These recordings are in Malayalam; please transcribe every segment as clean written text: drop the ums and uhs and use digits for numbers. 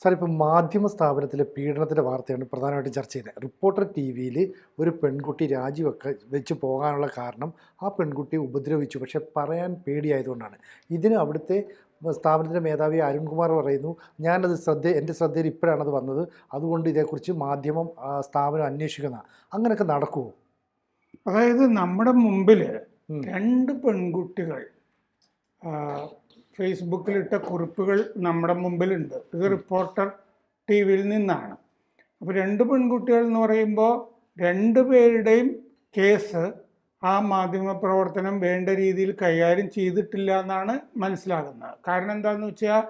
സാർ, ഇപ്പോൾ മാധ്യമ സ്ഥാപനത്തിലെ പീഡനത്തിൻ്റെ വാർത്തയാണ് പ്രധാനമായിട്ടും ചർച്ച ചെയ്യുന്നത്. റിപ്പോർട്ടർ ടി വിയിൽ ഒരു പെൺകുട്ടി വെച്ച് പോകാനുള്ള കാരണം ആ പെൺകുട്ടിയെ ഉപദ്രവിച്ചു, പക്ഷെ പറയാൻ പേടിയായതുകൊണ്ടാണ്. ഇതിന് അവിടുത്തെ സ്ഥാപനത്തിൻ്റെ മേധാവി അരുൺകുമാർ പറയുന്നു, എൻ്റെ ശ്രദ്ധയിൽ ഇപ്പോഴാണത് വന്നത്, അതുകൊണ്ട് ഇതേക്കുറിച്ച് സ്ഥാപനം അന്വേഷിക്കുന്ന. അങ്ങനെയൊക്കെ നടക്കുമോ? അതായത് നമ്മുടെ മുമ്പിൽ രണ്ട് പെൺകുട്ടികൾ ഫേസ്ബുക്കിലിട്ട കുറിപ്പുകൾ നമ്മുടെ മുമ്പിലുണ്ട്. ഇത് റിപ്പോർട്ടർ ടി വിയിൽ നിന്നാണ്. അപ്പോൾ രണ്ട് പെൺകുട്ടികൾ എന്ന് പറയുമ്പോൾ രണ്ടുപേരുടെയും കേസ് ആ മാധ്യമപ്രവർത്തനം വേണ്ട രീതിയിൽ കൈകാര്യം ചെയ്തിട്ടില്ല എന്നാണ് മനസ്സിലാകുന്നത്. കാരണം എന്താണെന്ന് വെച്ചാൽ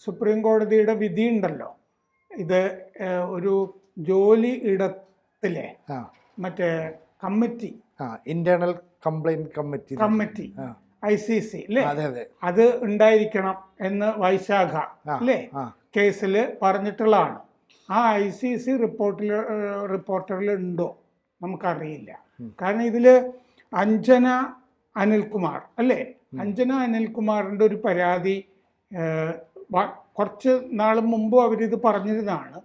സുപ്രീം കോടതിയുടെ വിധി ഉണ്ടല്ലോ, ഇത് ഒരു ജോലി ഇടത്തിലെ മറ്റേ committee, internal complaint committee ICC അല്ലേ, അത് ഉണ്ടായിരിക്കണം എന്ന് വൈശാഖ അല്ലേ കേസിൽ പറഞ്ഞിട്ടുള്ളതാണ്. ആ ICC റിപ്പോർട്ടറിൽ ഉണ്ടോ നമുക്കറിയില്ല. കാരണം ഇതിൽ അഞ്ജന അനിൽകുമാർ അല്ലേ, അഞ്ജന അനിൽകുമാറിൻ്റെ ഒരു പരാതി കുറച്ച് നാൾ മുമ്പ് അവരിത് പറഞ്ഞിരുന്നതാണ്.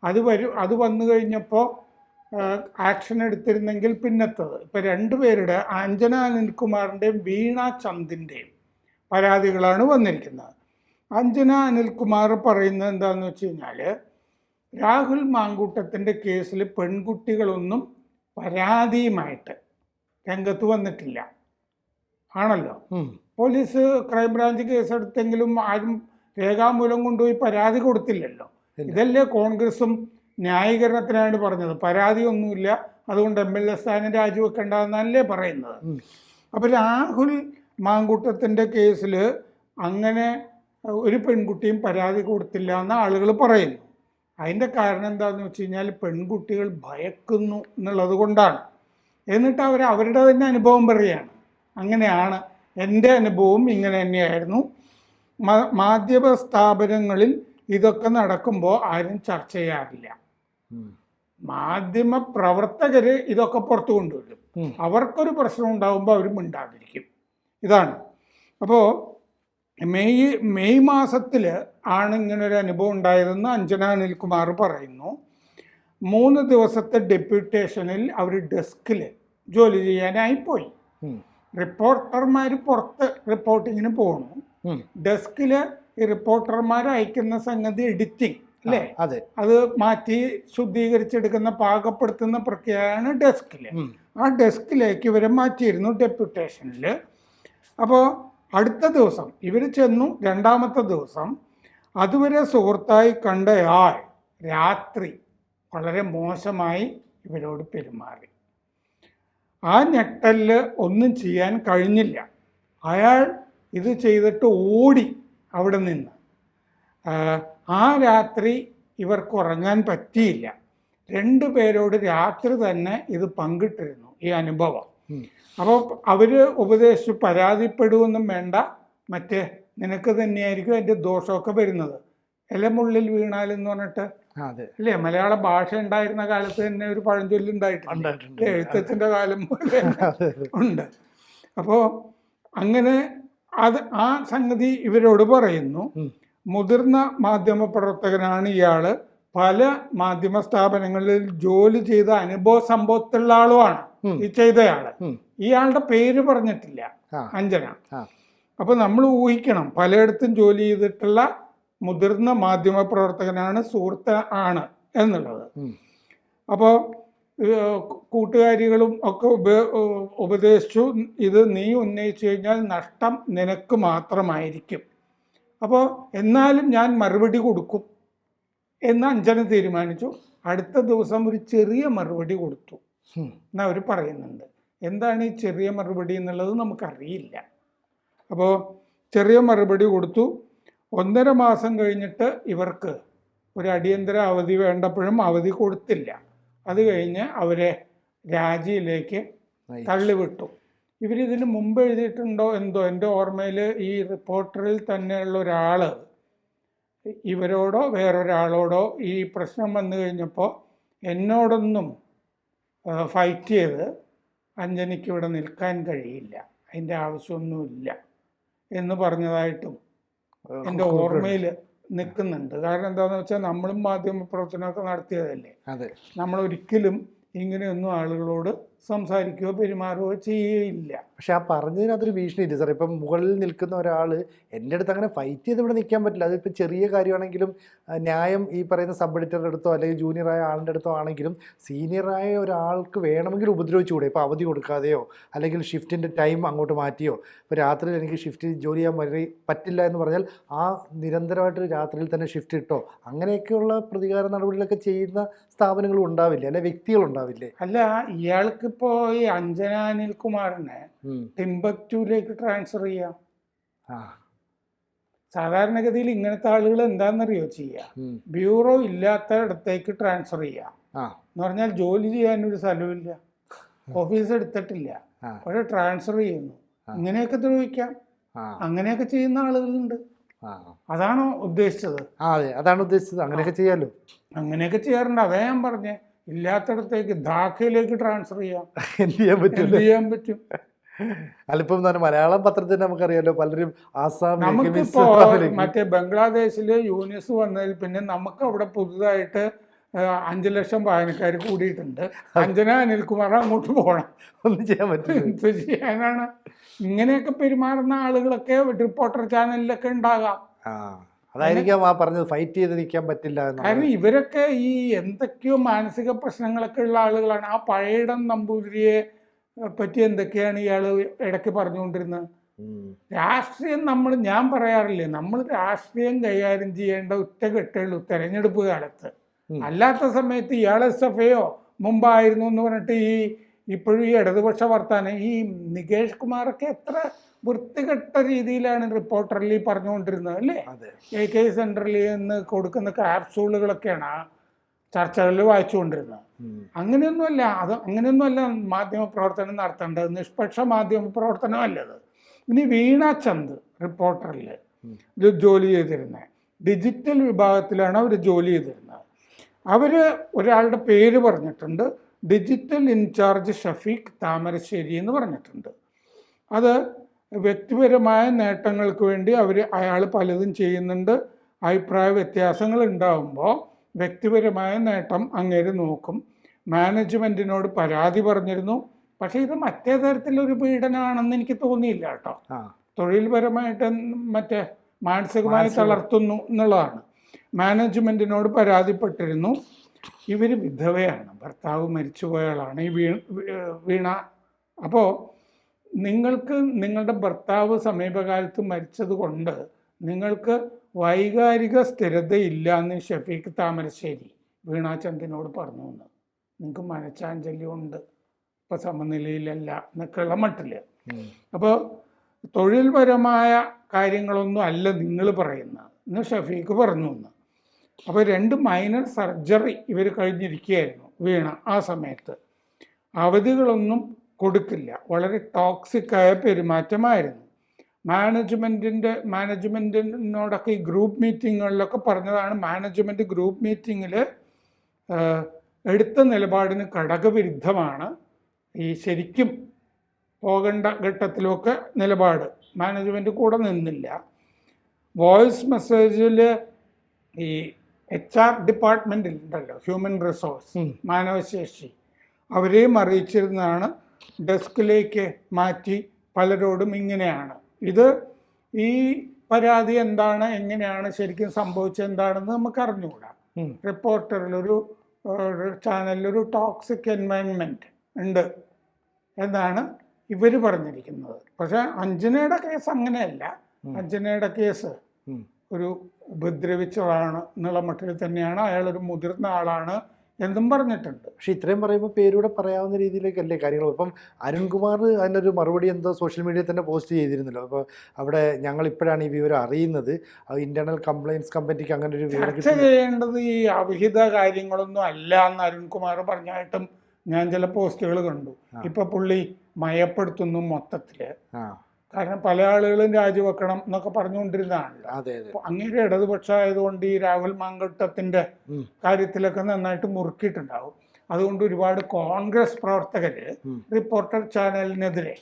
അത് വന്നു കഴിഞ്ഞപ്പോൾ ആക്ഷൻ എടുത്തിരുന്നെങ്കിൽ പിന്നത്തത്. ഇപ്പം രണ്ടുപേരുടെ അഞ്ജന അനിൽകുമാറിൻ്റെയും വീണ ചന്ദിൻ്റെയും പരാതികളാണ് വന്നിരിക്കുന്നത്. അഞ്ജന അനിൽകുമാർ പറയുന്നത് എന്താണെന്ന് വെച്ച് കഴിഞ്ഞാൽ, രാഹുൽ മാങ്കൂട്ടത്തിൻ്റെ കേസിൽ പെൺകുട്ടികളൊന്നും പരാതിയുമായിട്ട് രംഗത്ത് വന്നിട്ടില്ല ആണല്ലോ. പോലീസ് ക്രൈംബ്രാഞ്ച് കേസെടുത്തെങ്കിലും ആരും രേഖാമൂലം കൊണ്ടുപോയി പരാതി കൊടുത്തില്ലല്ലോ. ഇതല്ലേ കോൺഗ്രസും ന്യായീകരണത്തിനാണ് പറഞ്ഞത്, പരാതിയൊന്നുമില്ല, അതുകൊണ്ട് MLA സ്ഥാനം രാജിവെക്കേണ്ടതെന്നല്ലേ പറയുന്നത്. അപ്പോൾ രാഹുൽ മാങ്കൂട്ടത്തിൻ്റെ കേസിൽ അങ്ങനെ ഒരു പെൺകുട്ടിയും പരാതി കൊടുത്തില്ല എന്ന് ആളുകൾ പറയുന്നു. അതിൻ്റെ കാരണം എന്താണെന്ന് വെച്ച് കഴിഞ്ഞാൽ പെൺകുട്ടികൾ ഭയക്കുന്നു എന്നുള്ളത് കൊണ്ടാണ്. എന്നിട്ട് അവരുടെ തന്നെ അനുഭവം പറയുകയാണ്, അങ്ങനെയാണ്, എൻ്റെ അനുഭവം ഇങ്ങനെ തന്നെയായിരുന്നു. മാധ്യമ സ്ഥാപനങ്ങളിൽ ഇതൊക്കെ നടക്കുമ്പോൾ ആരും ചർച്ച ചെയ്യാറില്ല. മാധ്യമ പ്രവർത്തകർ ഇതൊക്കെ പുറത്തു കൊണ്ടുവരും. അവർക്കൊരു പ്രശ്നം ഉണ്ടാകുമ്പോൾ അവർ മിണ്ടാതിരിക്കും. ഇതാണ്. അപ്പോൾ മെയ് മാസത്തിൽ ആണ് ഇങ്ങനൊരു അനുഭവം ഉണ്ടായതെന്ന് അഞ്ജന അനിൽകുമാർ പറയുന്നു. 3 ദിവസത്തെ ഡെപ്യൂട്ടേഷനിൽ അവർ ഡെസ്കിൽ ജോലി ചെയ്യാനായി പോയി. റിപ്പോർട്ടർമാർ പുറത്ത് റിപ്പോർട്ടിങ്ങിന് പോകണു. ഡെസ്കിൽ ഈ റിപ്പോർട്ടർമാർ അയക്കുന്ന സംഗതി എഡിറ്റിംഗ് അല്ലേ, അത് മാറ്റി ശുദ്ധീകരിച്ചെടുക്കുന്ന പാകപ്പെടുത്തുന്ന പ്രക്രിയയാണ് ഡെസ്കിൽ. ആ ഡെസ്കിലേക്ക് ഇവരെ മാറ്റിയിരുന്നു ഡെപ്യൂട്ടേഷനിൽ. അപ്പോൾ അടുത്ത ദിവസം ഇവർ ചെന്നു. രണ്ടാമത്തെ ദിവസം അതുവരെ സുഹൃത്തായി കണ്ടയാൾ രാത്രി വളരെ മോശമായി ഇവരോട് പെരുമാറി. ആ ഞെട്ടലിൽ ഒന്നും ചെയ്യാൻ കഴിഞ്ഞില്ല. അയാൾ ഇത് ചെയ്തിട്ട് ഓടി അവിടെ നിന്ന്. ആ രാത്രി ഇവർക്ക് ഉറങ്ങാൻ പറ്റിയില്ല. 2 പേരോട് രാത്രി തന്നെ ഇത് പങ്കിട്ടിരുന്നു, ഈ അനുഭവം. അപ്പോൾ അവർ ഉപദേശിച്ചു, പരാതിപ്പെടുകയൊന്നും വേണ്ട, മറ്റേ നിനക്ക് തന്നെയായിരിക്കും അതിൻ്റെ ദോഷമൊക്കെ വരുന്നത്. ഇലമുള്ളിൽ വീണാലെന്ന് പറഞ്ഞിട്ട് അല്ലേ, മലയാള ഭാഷ ഉണ്ടായിരുന്ന കാലത്ത് തന്നെ ഒരു പഴഞ്ചൊല്ലുണ്ടായിട്ടുണ്ട്, എഴുത്തച്ഛൻ്റെ കാലം പോലെ ഉണ്ട്. അപ്പോൾ അങ്ങനെ ആ സംഗതി ഇവരോട് പറയുന്നു. മുതിർന്ന മാധ്യമ പ്രവർത്തകനാണ് ഇയാൾ. പല മാധ്യമ സ്ഥാപനങ്ങളിൽ ജോലി ചെയ്ത അനുഭവ സമ്പത്തുള്ള ആളുമാണ് ഈ ചെയ്തയാള്. ഇയാളുടെ പേര് പറഞ്ഞിട്ടില്ല അഞ്ജന. അപ്പൊ നമ്മൾ ഊഹിക്കണം, പലയിടത്തും ജോലി ചെയ്തിട്ടുള്ള മുതിർന്ന മാധ്യമ പ്രവർത്തകനാണ്, സുഹൃത്ത് ആണ് എന്നുള്ളത്. അപ്പോൾ കൂട്ടുകാരികളും ഒക്കെ ഉപദേശിച്ചു, ഇത് നീ ഉന്നയിച്ചു കഴിഞ്ഞാൽ നഷ്ടം നിനക്ക് മാത്രമായിരിക്കും, അപ്പോൾ എന്നാലും ഞാൻ മറുപടി കൊടുക്കും എന്ന് അഞ്ജന തീരുമാനിച്ചു. അടുത്ത ദിവസം ഒരു ചെറിയ മറുപടി കൊടുത്തു എന്ന് അവർ പറയുന്നുണ്ട്. എന്താണ് ഈ ചെറിയ മറുപടി എന്നുള്ളത് നമുക്കറിയില്ല. അപ്പോൾ ചെറിയ മറുപടി കൊടുത്തു. 1.5 മാസം കഴിഞ്ഞിട്ട് ഇവർക്ക് ഒരു അടിയന്തര അവധി വേണ്ടപ്പോഴും അവധി കൊടുത്തില്ല. അത് കഴിഞ്ഞ് അവരെ രാജിയിലേക്ക് തള്ളിവിട്ടു. ഇവരിതിന് മുമ്പ് എഴുതിയിട്ടുണ്ടോ എന്തോ, എൻ്റെ ഓർമ്മയിൽ ഈ റിപ്പോർട്ടറിൽ തന്നെയുള്ള ഒരാൾ ഇവരോടോ വേറൊരാളോടോ ഈ പ്രശ്നം വന്നു കഴിഞ്ഞപ്പോൾ എന്നോടൊന്നും ഫൈറ്റ് ചെയ്ത് അഞ്ജനയ്ക്ക് ഇവിടെ നിൽക്കാൻ കഴിയില്ല, അതിൻ്റെ ആവശ്യമൊന്നുമില്ല എന്ന് പറഞ്ഞതായിട്ടും എൻ്റെ ഓർമ്മയിൽ നിൽക്കുന്നുണ്ട്. കാരണം എന്താണെന്ന് വെച്ചാൽ നമ്മളും മാധ്യമ പ്രവർത്തനമൊക്കെ നടത്തിയതല്ലേ. അതെ. നമ്മൾ ഒരിക്കലും ഇങ്ങനെയൊന്നും ആളുകളോട് സംസാരിക്കുകയോ പെരുമാറുകയോ ചെയ്യുകയില്ല. പക്ഷെ ആ പറഞ്ഞതിന് അതൊരു ഭീഷണിയില്ല സാർ. ഇപ്പം മുകളിൽ നിൽക്കുന്ന ഒരാൾ എൻ്റെ അടുത്ത് അങ്ങനെ ഫൈറ്റ് ചെയ്ത് ഇവിടെ നിൽക്കാൻ പറ്റില്ല. അതിപ്പോൾ ചെറിയ കാര്യമാണെങ്കിലും ന്യായം ഈ പറയുന്ന സബ് എഡിറ്ററുടെ അടുത്തോ അല്ലെങ്കിൽ ജൂനിയറായ ആളിൻ്റെ അടുത്തോ ആണെങ്കിലും സീനിയറായ ഒരാൾക്ക് വേണമെങ്കിൽ ഉപദ്രവിച്ചുകൂടെ? ഇപ്പോൾ അവധി കൊടുക്കാതെയോ അല്ലെങ്കിൽ ഷിഫ്റ്റിൻ്റെ ടൈം അങ്ങോട്ട് മാറ്റിയോ? ഇപ്പോൾ രാത്രിയിൽ എനിക്ക് ഷിഫ്റ്റ് ജോലി ചെയ്യാൻ പറ്റില്ല എന്ന് പറഞ്ഞാൽ ആ നിരന്തരമായിട്ട് രാത്രിയിൽ തന്നെ ഷിഫ്റ്റ് ഇട്ടോ, അങ്ങനെയൊക്കെയുള്ള പ്രതികാര നടപടികളൊക്കെ ചെയ്യുന്ന സ്ഥാപനങ്ങളും ഉണ്ടാവില്ലേ, അല്ലെ വ്യക്തികളുണ്ടാവില്ലേ? അല്ല, ഇയാൾക്കിപ്പോ ഈ അഞ്ജന അനിൽകുമാറിനെ ടിംബക്ടൂലേക്ക് ട്രാൻസ്ഫർ ചെയ്യാം. സാധാരണഗതിയിൽ ഇങ്ങനത്തെ ആളുകൾ എന്താണെന്നറിയോ ചെയ്യുക? ബ്യൂറോ ഇല്ലാത്ത ഇടത്തേക്ക് ട്രാൻസ്ഫർ ചെയ്യാം എന്ന് പറഞ്ഞാൽ ജോലി ചെയ്യാനൊരു സ്ഥലമില്ല, ഓഫീസ് എടുത്തിട്ടില്ല, പക്ഷെ ട്രാൻസ്ഫർ ചെയ്യുന്നു. ഇങ്ങനെയൊക്കെ ദ്രോഹിക്കാം. അങ്ങനെയൊക്കെ ചെയ്യുന്ന ആളുകളുണ്ട്. അതാണോ ഉദ്ദേശിച്ചത്? അതെ, അതാണ് ഉദ്ദേശിച്ചത്. അങ്ങനെയൊക്കെ ചെയ്യാമല്ലോ. അങ്ങനെയൊക്കെ ചെയ്യാറുണ്ട്. അതേ ഞാൻ പറഞ്ഞേ, ഇല്ലാത്തടത്തേക്ക് ധാക്കയിലേക്ക് ട്രാൻസ്ഫർ ചെയ്യാം. എന്ത് ചെയ്യാൻ പറ്റും? എന്ത് ചെയ്യാൻ പറ്റും? അല്ലിപ്പം മലയാളം പത്രത്തിൽ നമുക്കറിയാലോ, പലരും ആസാം, നമുക്കിപ്പോ മറ്റേ ബംഗ്ലാദേശില് യൂനിസ് വന്നതിൽ പിന്നെ നമുക്ക് അവിടെ പുതുതായിട്ട് 5 ലക്ഷം വായനക്കാർ കൂടിയിട്ടുണ്ട്. അഞ്ജന അനിൽകുമാർ അങ്ങോട്ട് പോകണം. ഒന്നും ചെയ്യാൻ പറ്റില്ല. എന്ത് ചെയ്യാനാണ്? ഇങ്ങനെയൊക്കെ പെരുമാറുന്ന ആളുകളൊക്കെ റിപ്പോർട്ടർ ചാനലിലൊക്കെ ഉണ്ടാകാം. അതായിരിക്കാം ആ പറഞ്ഞത്, ഫൈറ്റ് ചെയ്ത് നിൽക്കാൻ പറ്റില്ല. കാരണം ഇവരൊക്കെ ഈ എന്തൊക്കെയോ മാനസിക പ്രശ്നങ്ങളൊക്കെ ഉള്ള ആളുകളാണ്. ആ പഴയിടം നമ്പൂതിരിയെ പറ്റി എന്തൊക്കെയാണ് ഇയാൾ ഇടയ്ക്ക് പറഞ്ഞുകൊണ്ടിരുന്നത്? രാഷ്ട്രീയം ഞാൻ പറയാറില്ലേ, നമ്മൾ രാഷ്ട്രീയം കൈകാര്യം ചെയ്യേണ്ട ഒറ്റക്കെട്ടുള്ളൂ തെരഞ്ഞെടുപ്പ് കാലത്ത്. അല്ലാത്ത സമയത്ത് ഇയാൾ SFAയോ മുമ്പായിരുന്നു എന്ന് പറഞ്ഞിട്ട് ഇപ്പോഴും ഈ ഇടതുപക്ഷ വർത്താനം, ഈ നികേഷ് കുമാറൊക്കെ എത്ര വൃത്തികെട്ട രീതിയിലാണ് റിപ്പോർട്ടറിൽ പറഞ്ഞുകൊണ്ടിരുന്നത് അല്ലേ? AK സെൻറ്ററിൽ നിന്ന് കൊടുക്കുന്ന ക്യാപ്സൂളുകളൊക്കെയാണ് ആ ചർച്ചകളിൽ വായിച്ചുകൊണ്ടിരുന്നത്. അങ്ങനെയൊന്നുമല്ല അങ്ങനെയൊന്നുമല്ല മാധ്യമ പ്രവർത്തനം നടത്തേണ്ടത്. നിഷ്പക്ഷ മാധ്യമ പ്രവർത്തനമല്ലത്. ഇനി വീണ ചന്ദ് റിപ്പോർട്ടറിൽ ജോലി ചെയ്തിരുന്നത്, ഡിജിറ്റൽ വിഭാഗത്തിലാണ് അവർ ജോലി ചെയ്തിരുന്നത്. അവർ ഒരാളുടെ പേര് പറഞ്ഞിട്ടുണ്ട്, ഡിജിറ്റൽ ഇൻചാർജ് ഷഫീഖ് താമരശ്ശേരി എന്ന് പറഞ്ഞിട്ടുണ്ട്. അത് വ്യക്തിപരമായ നേട്ടങ്ങൾക്ക് വേണ്ടി അയാൾ പലതും ചെയ്യുന്നുണ്ട്. അഭിപ്രായ വ്യത്യാസങ്ങൾ ഉണ്ടാകുമ്പോൾ വ്യക്തിപരമായ നേട്ടം അങ്ങേര് നോക്കും. മാനേജ്മെൻറ്റിനോട് പരാതി പറഞ്ഞിരുന്നു. പക്ഷേ ഇത് മറ്റേ തരത്തിലൊരു പീഡനമാണെന്ന് എനിക്ക് തോന്നിയില്ല കേട്ടോ. തൊഴിൽപരമായിട്ട് മറ്റേ മാനസികമായി തളർത്തുന്നു എന്നുള്ളതാണ്. മാനേജ്മെൻറ്റിനോട് പരാതിപ്പെട്ടിരുന്നു. ഇവർ വിധവയാണ്, ഭർത്താവ് മരിച്ചുപോയാളാണ് ഈ വീണ. അപ്പോൾ നിങ്ങൾക്ക് നിങ്ങളുടെ ഭർത്താവ് സമീപകാലത്ത് മരിച്ചത് കൊണ്ട് നിങ്ങൾക്ക് വൈകാരിക സ്ഥിരതയില്ല എന്ന് ഷഫീഖ് താമരശ്ശേരി വീണാചന്ദിനോട് പറഞ്ഞു എന്ന്. നിങ്ങൾക്ക് മനഃശാഞ്ചല്യമുണ്ട്, ഇപ്പം സമനിലയിലല്ല എന്നൊക്കെയുള്ള മട്ടില്. അപ്പോൾ തൊഴിൽപരമായ കാര്യങ്ങളൊന്നും അല്ല നിങ്ങൾ പറയുന്നത് എന്ന് ഷഫീഖ് പറഞ്ഞു എന്ന്. അപ്പോൾ 2 മൈനർ സർജറി ഇവർ കഴിഞ്ഞിരിക്കുകയായിരുന്നു വീണ ആ സമയത്ത്. അവധികളൊന്നും കൊടുക്കില്ല. വളരെ ടോക്സിക്കായ പെരുമാറ്റമായിരുന്നു. മാനേജ്മെൻറ്റിനോടൊക്കെ ഈ ഗ്രൂപ്പ് മീറ്റിങ്ങുകളിലൊക്കെ പറഞ്ഞതാണ്. മാനേജ്മെൻറ്റ് ഗ്രൂപ്പ് മീറ്റിങ്ങിൽ എടുത്ത നിലപാടിന് ഘടകവിരുദ്ധമാണ്. ഈ ശരിക്കും പോകേണ്ട ഘട്ടത്തിലൊക്കെ നിലപാട് മാനേജ്മെൻറ്റ് കൂടെ നിന്നില്ല. വോയിസ് മെസ്സേജിൽ ഈ HR ഡിപ്പാർട്ട്മെൻറ്റിൽ ഉണ്ടല്ലോ, ഹ്യൂമൻ റിസോഴ്സ് മാനവശേഷി, അവരെയും അറിയിച്ചിരുന്നതാണ്. ഡെസ്കിലേക്ക് മാറ്റി പലരോടും ഇങ്ങനെയാണ് ഇത്, ഈ പരാതി എന്താണ്, എങ്ങനെയാണ് ശരിക്കും സംഭവിച്ചത് എന്താണെന്ന് നമുക്ക് അറിഞ്ഞുകൂടാ. റിപ്പോർട്ടറിലൊരു ചാനലിലൊരു ടോക്സിക് എൻവയൺമെൻറ്റ് ഉണ്ട് എന്നാണ് ഇവർ പറഞ്ഞിരിക്കുന്നത്. പക്ഷേ അഞ്ജനയുടെ കേസ് അങ്ങനെയല്ല. അഞ്ജനയുടെ കേസ് ഒരു ഉപദ്രവിച്ചതാണ് എന്നുള്ള മട്ടിൽ തന്നെയാണ്. അയാളൊരു മുതിർന്ന ആളാണ് എന്നും പറഞ്ഞിട്ടുണ്ട്. പക്ഷെ ഇത്രയും പറയുമ്പോൾ പേരൂടെ പറയാവുന്ന രീതിയിലേക്കല്ലേ കാര്യങ്ങൾ. ഇപ്പം അരുൺകുമാർ അതിനൊരു മറുപടി എന്തോ സോഷ്യൽ മീഡിയയിൽ തന്നെ പോസ്റ്റ് ചെയ്തിരുന്നല്ലോ. അപ്പോൾ അവിടെ ഞങ്ങൾ ഇപ്പോഴാണ് ഈ വിവരം അറിയുന്നത്, ഇന്റേണൽ കംപ്ലയിൻസ് കമ്മിറ്റിക്ക് അങ്ങനെ ഒരു വിവരം ചർച്ച ചെയ്യേണ്ടത് ഈ അവിഹിത കാര്യങ്ങളൊന്നും അല്ല എന്ന് അരുൺകുമാർ പറഞ്ഞായിട്ടും ഞാൻ ചില പോസ്റ്റുകൾ കണ്ടു. ഇപ്പൊ പുള്ളി മയപ്പെടുത്തുന്നു മൊത്തത്തില്. കാരണം പല ആളുകളും രാജിവെക്കണം എന്നൊക്കെ പറഞ്ഞുകൊണ്ടിരുന്നതാണല്ലോ. അങ്ങേരെ ഇടതുപക്ഷമായതുകൊണ്ട് ഈ രാഹുൽ മാങ്കൂട്ടത്തിന്റെ കാര്യത്തിലൊക്കെ നന്നായിട്ട് മുറുക്കിയിട്ടുണ്ടാവും. അതുകൊണ്ട് ഒരുപാട് കോൺഗ്രസ് പ്രവർത്തകര് റിപ്പോർട്ടർ ചാനലിനെതിരെ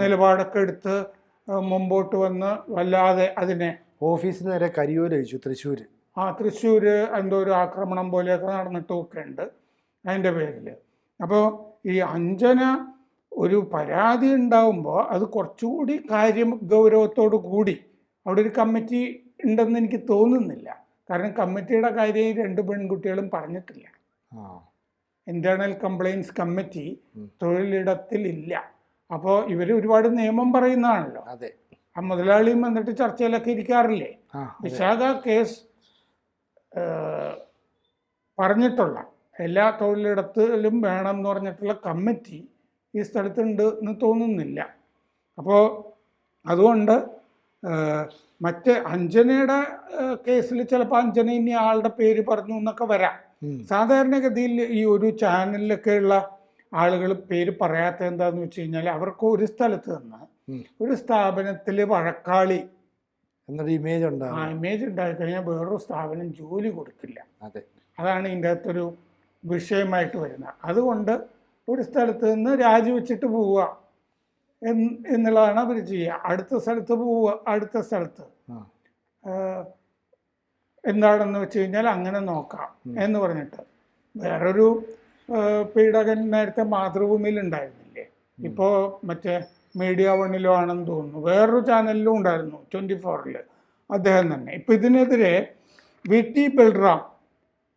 നിലപാടൊക്കെ എടുത്ത് മുമ്പോട്ട് വന്ന് വല്ലാതെ അതിനെ ഓഫീസിന് നേരെ കരിയോല ഒഴിച്ചു തൃശ്ശൂർ. തൃശ്ശൂർ എന്തോ ഒരു ആക്രമണം പോലെയൊക്കെ നടന്നിട്ടൊക്കെ ഉണ്ട് അതിൻ്റെ പേരിൽ. അപ്പോൾ ഈ അഞ്ജന ഒരു പരാതി ഉണ്ടാവുമ്പോൾ അത് കുറച്ചുകൂടി ഗൗരവത്തോടു കൂടി അവിടെ ഒരു കമ്മിറ്റി ഉണ്ടെന്ന് എനിക്ക് തോന്നുന്നില്ല. കാരണം കമ്മിറ്റിയുടെ കാര്യം ഈ 2 പെൺകുട്ടികളും പറഞ്ഞിട്ടില്ല. ഇന്റേണൽ കംപ്ലയിൻസ് കമ്മിറ്റി തൊഴിലിടത്തിൽ ഇല്ല. അപ്പോൾ ഇവർ ഒരുപാട് നിയമം പറയുന്നതാണല്ലോ. ആ മുതലാളിയും വന്നിട്ട് ചർച്ചയിലൊക്കെ ഇരിക്കാറില്ലേ. വിശാഖ കേസ് പറഞ്ഞിട്ടുള്ള എല്ലാ തൊഴിലിടത്തിലും വേണം എന്ന് പറഞ്ഞിട്ടുള്ള കമ്മിറ്റി ഈ സ്ഥലത്തുണ്ട് എന്ന് തോന്നുന്നില്ല. അപ്പോൾ അതുകൊണ്ട് മറ്റ് അഞ്ജനയുടെ കേസിൽ ചിലപ്പോൾ അഞ്ജന ഇനി ആളുടെ പേര് പറഞ്ഞു എന്നൊക്കെ വരാം. സാധാരണഗതിയിൽ ഈ ഒരു ചാനലിലൊക്കെയുള്ള ആളുകൾ പേര് പറയാത്ത എന്താന്ന് വെച്ച് കഴിഞ്ഞാൽ അവർക്ക് ഒരു സ്ഥലത്ത് നിന്ന് ഒരു സ്ഥാപനത്തിൽ വഴക്കാളി എന്നൊരു ഇമേജ് ഉണ്ടായി കഴിഞ്ഞാൽ വേറൊരു സ്ഥാപനം ജോലി കൊടുക്കില്ല. അതാണ് ഇതിൻ്റെ അകത്തൊരു വിഷയമായിട്ട് വരുന്നത്. അതുകൊണ്ട് ഒരു സ്ഥലത്ത് നിന്ന് രാജിവെച്ചിട്ട് പോവുക എന്നുള്ളതാണ് അവർ ചെയ്യുക. അടുത്ത സ്ഥലത്ത് പോവുക, അടുത്ത സ്ഥലത്ത് എന്താണെന്ന് വെച്ച് കഴിഞ്ഞാൽ അങ്ങനെ നോക്കാം എന്ന് പറഞ്ഞിട്ട്. വേറൊരു പീഡകൻ നേരത്തെ മാതൃഭൂമിയിൽ ഉണ്ടായിരുന്നില്ലേ, ഇപ്പോൾ മറ്റേ മീഡിയ വണ്ണിലോ ആണെന്ന് തോന്നുന്നു, വേറൊരു ചാനലിലും ഉണ്ടായിരുന്നു 24-ൽ അദ്ദേഹം തന്നെ. ഇപ്പം ഇതിനെതിരെ VT ബൽറാം,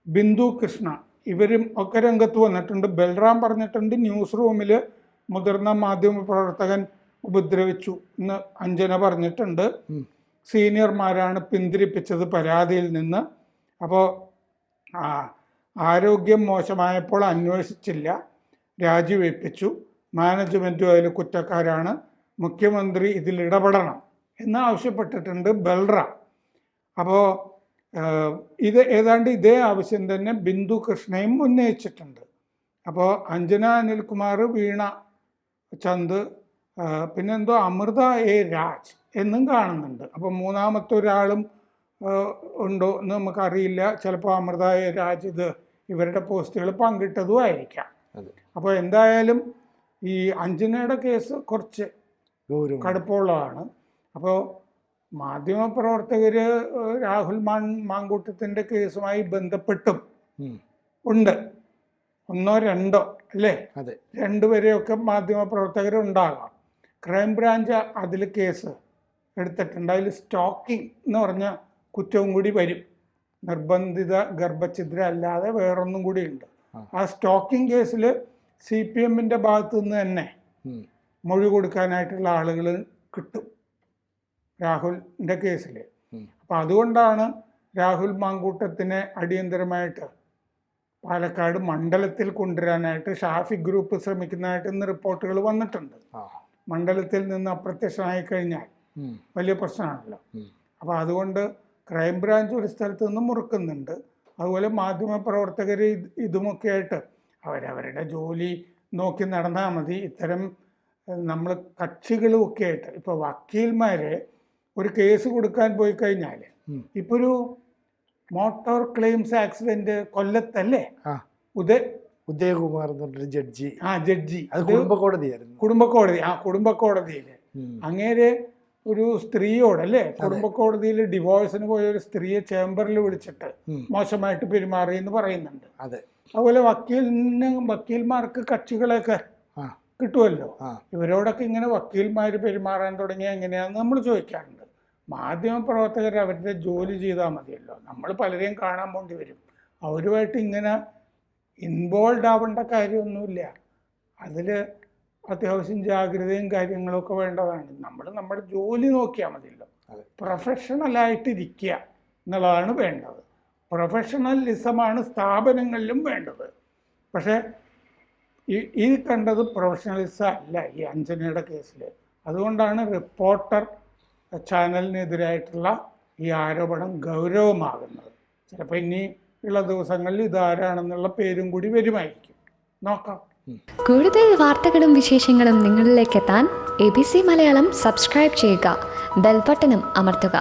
ബിന്ദു കൃഷ്ണ ഇവരും ഒക്കെ രംഗത്ത് വന്നിട്ടുണ്ട്. ബൽറാം പറഞ്ഞിട്ടുണ്ട് ന്യൂസ് റൂമിൽ മുതിർന്ന മാധ്യമ പ്രവർത്തകൻ ഉപദ്രവിച്ചു എന്ന് അഞ്ജന പറഞ്ഞിട്ടുണ്ട്. സീനിയർമാരാണ് പിന്തിരിപ്പിച്ചത് പരാതിയിൽ നിന്ന്. അപ്പോൾ ആരോഗ്യം മോശമായപ്പോൾ അന്വേഷിച്ചില്ല, രാജിവെപ്പിച്ചു, മാനേജ്മെൻറ്റും അതിൽ കുറ്റക്കാരാണ്, മുഖ്യമന്ത്രി ഇതിൽ ഇടപെടണം എന്ന് ആവശ്യപ്പെട്ടിട്ടുണ്ട് ബൽറാം. അപ്പോൾ ഇത് ഏതാണ്ട് ഇതേ ആവശ്യം തന്നെ ബിന്ദു കൃഷ്ണയും ഉന്നയിച്ചിട്ടുണ്ട്. അപ്പോൾ അഞ്ജന അനിൽകുമാർ, വീണ ചന്ദ്, പിന്നെന്തോ അമൃത A. രാജ് എന്നും കാണുന്നുണ്ട്. അപ്പോൾ മൂന്നാമത്തെ ഒരാളും ഉണ്ടോ എന്ന് നമുക്കറിയില്ല. ചിലപ്പോൾ അമൃത A. രാജ് ഇവരുടെ പോസ്റ്റുകൾ പങ്കിട്ടതും ആയിരിക്കാം. അപ്പോൾ എന്തായാലും ഈ അഞ്ജനയുടെ കേസ് കുറച്ച് കടുപ്പമുള്ളതാണ്. അപ്പോൾ മാധ്യമപ്രവർത്തകർ രാഹുൽ മാങ്കൂട്ടത്തിൻ്റെ കേസുമായി ബന്ധപ്പെട്ടും ഉണ്ട്, 1 2 അല്ലേ, 2 വരെയൊക്കെ മാധ്യമപ്രവർത്തകരുണ്ടാകാം. ക്രൈംബ്രാഞ്ച് അതിൽ കേസ് എടുത്തിട്ടുണ്ട്. അതിൽ സ്റ്റോക്കിംഗ് എന്ന് പറഞ്ഞ കുറ്റവും കൂടി വരും. നിർബന്ധിത ഗർഭഛിദ്രം അല്ലാതെ വേറൊന്നും കൂടി ഉണ്ട്. ആ സ്റ്റോക്കിംഗ് കേസിൽ CPM-ൻ്റെ ഭാഗത്തു നിന്ന് തന്നെ മൊഴി കൊടുക്കാനായിട്ടുള്ള ആളുകൾ കിട്ടും രാഹുലിൻ്റെ കേസിൽ. അപ്പം അതുകൊണ്ടാണ് രാഹുൽ മാങ്കൂട്ടത്തിനെ അടിയന്തരമായിട്ട് പാലക്കാട് മണ്ഡലത്തിൽ കൊണ്ടുവരാനായിട്ട് ഷാഫി ഗ്രൂപ്പ് ശ്രമിക്കുന്നതായിട്ട് ഇന്ന് റിപ്പോർട്ടുകൾ വന്നിട്ടുണ്ട്. മണ്ഡലത്തിൽ നിന്ന് അപ്രത്യക്ഷമായി കഴിഞ്ഞാൽ വലിയ പ്രശ്നമാണല്ലോ. അപ്പോൾ അതുകൊണ്ട് ക്രൈംബ്രാഞ്ച് ഒരു സ്ഥലത്ത് നിന്ന് മുറുക്കുന്നുണ്ട്. അതുപോലെ മാധ്യമപ്രവർത്തകർ ഇതുമൊക്കെ ആയിട്ട് അവരവരുടെ ജോലി നോക്കി നടന്നാൽ മതി. ഇത്തരം നമ്മൾ കക്ഷികളും ഒക്കെ ആയിട്ട് ഇപ്പോൾ വക്കീൽമാരെ ഒരു കേസ് കൊടുക്കാൻ പോയി കഴിഞ്ഞാൽ, ഇപ്പോൾ ഒരു മോട്ടോർ ക്ലെയിംസ് ആക്സിഡന്റ് കൊല്ലത്തല്ലേ, ഉദയകുമാർ ജഡ്ജി കുടുംബക്കോടതിയിൽ അങ്ങേരെ ഒരു സ്ത്രീയോടല്ലേ, കുടുംബക്കോടതിയിൽ ഡിവോഴ്സിന് പോയ ഒരു സ്ത്രീയെ ചേംബറിൽ വിളിച്ചിട്ട് മോശമായിട്ട് പെരുമാറി എന്ന് പറയുന്നുണ്ട്. അതുപോലെ വക്കീൽമാർക്ക് കക്ഷികളെയൊക്കെ കിട്ടുമല്ലോ. ഇവരോടൊക്കെ ഇങ്ങനെ വക്കീൽമാർ പെരുമാറാൻ തുടങ്ങിയാൽ എങ്ങനെയാണെന്ന് നമ്മൾ ചോദിക്കാറുണ്ട്. മാധ്യമപ്രവർത്തകർ അവരുടെ ജോലി ചെയ്താൽ മതിയല്ലോ. നമ്മൾ പലരെയും കാണാൻ പോണ്ടി വരും. അവരുമായിട്ട് ഇങ്ങനെ ഇൻവോൾവ് ആവേണ്ട കാര്യമൊന്നുമില്ല. അതിൽ അത്യാവശ്യം ജാഗ്രതയും കാര്യങ്ങളൊക്കെ വേണ്ടതാണ്. നമ്മൾ നമ്മുടെ ജോലി നോക്കിയാൽ മതിയല്ലോ. പ്രൊഫഷണലായിട്ടിരിക്കുക എന്നുള്ളതാണ് വേണ്ടത്. പ്രൊഫഷണലിസമാണ് സ്ഥാപനങ്ങളിലും വേണ്ടത്. പക്ഷേ ഈ കണ്ടത് പ്രൊഫഷണലിസം അല്ല ഈ അഞ്ജനയുടെ കേസിൽ. അതുകൊണ്ടാണ് റിപ്പോർട്ടർ ചാനലിനെതിരായിട്ടുള്ള ഈ ആരോപണം ഗൗരവമാകുന്നത്. ചിലപ്പോൾ ഇനി ഉള്ള ദിവസങ്ങളിൽ ഇതാരാണെന്നുള്ള പേരും കൂടി വരുമായിരിക്കും. നോക്കാം. കൂടുതൽ വാർത്തകളും വിശേഷങ്ങളും നിങ്ങളിലേക്ക് എത്താൻ ABC മലയാളം സബ്സ്ക്രൈബ് ചെയ്യുക, ബെൽബട്ടനും അമർത്തുക.